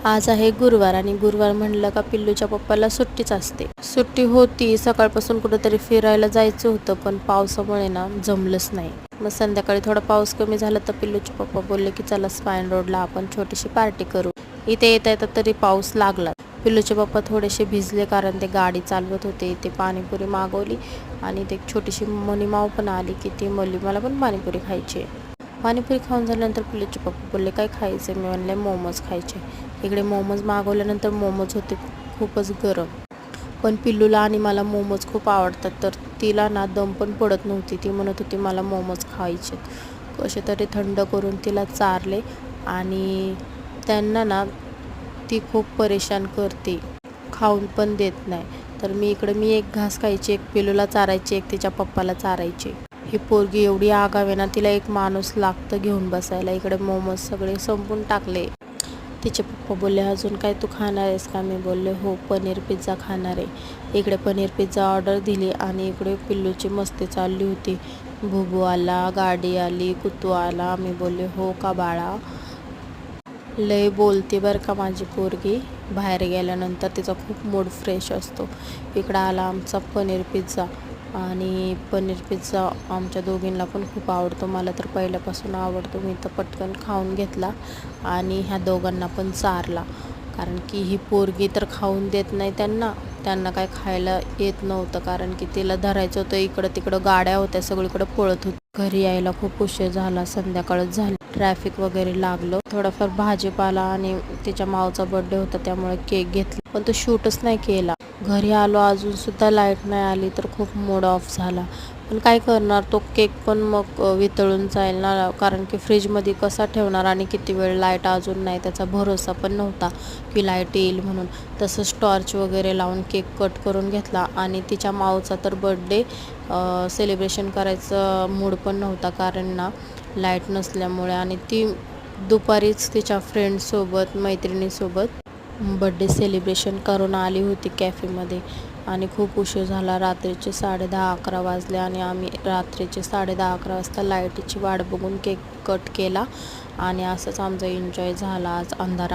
आज आहे गुरुवार आणि गुरुवार म्हणलं का पिल्लूच्या पप्पाला सुट्टीच असते. सुट्टी होती, सकाळपासून कुठेतरी फिरायला जायचं होतं पण पावसामुळे ना जमलंच नाही. मग संध्याकाळी थोडा पाऊस कमी झाला तर पिल्लूचे पप्पा बोलले की चला स्पाईन रोडला आपण छोटीशी पार्टी करू. इथे येता येता तरी पाऊस लागला. पिल्लूचे पप्पा थोडेसे भिजले कारण ते गाडी चालवत होते. ते पाणीपुरी मागवली आणि ते छोटीशी मनीमाव पण आली की ती बोलली मला पण पाणीपुरी खायची आहे. पाणीपुरी खाऊन झाल्यानंतर पिल्लूचे पप्पा बोलले काय खायचं, मी म्हणले मोमोज खायचे. इकडे मोमोज मागवल्यानंतर मोमोज होते खूपच गरम, पण पिल्लूला आणि मला मोमोज खूप आवडतात तर तिला ना दम पण पडत नव्हती. ती म्हणत होती मला मोमोज खायचे. कसे तरी थंड करून तिला चारले आणि त्यांना ना ती खूप परेशान करते, खाऊन पण देत नाही. तर मी एक घास खायची, एक पिल्लूला चारायची, एक तिच्या पप्पाला चारायची. ही पोरगी एवढी आगाव आहे ना, तिला एक माणूस लागतं घेऊन बसायला. इकडे मोमोज सगळे संपून टाकले. तिचे पप्पा बोलले अजून काय तू खाणार आहेस का? मी बोलले हो, पनीर पिझ्झा खाणार आहे. इकडे पनीर पिझ्झा ऑर्डर दिली आणि इकडे पिल्लूची मस्ती चालली होती. बुबू आला, गाडी आली, कुत्तू आला. मी बोलले हो का बाळा. लय बोलते बरं का माझी पोरगी. बाहेर गेल्यानंतर तिचा खूप मूड फ्रेश असतो. इकडं आला आमचा पनीर पिझ्झा आणि पनीर पिझ्झा आमच्या दोघींना पण खूप आवडतो. मला तर पहिल्यापासून आवडतो. मी तर पटकन खाऊन घेतला आणि ह्या दोघांना पण चारला, कारण की ही पोरगी तर खाऊन देत नाही त्यांना काय खायला येत नव्हतं, कारण की तिला धरायचं होतं. इकडं तिकडं गाड्या होत्या, सगळीकडे पळत होती. घरी यायला खूप उशीर झाला, संध्याकाळच झाली. ट्रॅफिक वगैरे लागलं. थोडाफार भाजीपाला आणि तिच्या मावचा बर्थडे होता त्यामुळे केक घेतला, पण तो शूटच नाही केला. घरी आलो अजून सुद्धा लाईट नाही आली तर खूप मूड ऑफ झाला. पण काय करणार, तो केक पण मग वितळून जाईल ना, कारण की फ्रीजमध्ये कसा ठेवणार आणि किती वेळ. लाईट अजून नाही, त्याचा भरोसा पण नव्हता की लाईट येईल म्हणून. तसंच टॉर्च वगैरे लावून केक कट करून घेतला आणि तिच्या मावचा तर बर्थडे सेलिब्रेशन करायचं मूड पण नव्हता, कारण ना लाईट नसल्यामुळे. आणि ती दुपारीच तिच्या फ्रेंड्ससोबत मैत्रिणीसोबत बड्डे सेलिब्रेशन करून आली होती कॅफेमध्ये आणि खूप उशीर झाला. रात्रीचे 10:30-11 वाजले आणि आम्ही रात्रीचे 10:30-11 वाजता लाईटीची वाट बघून केक कट केला आणि असंच आमचा एन्जॉय झाला आज अंधारामध्ये.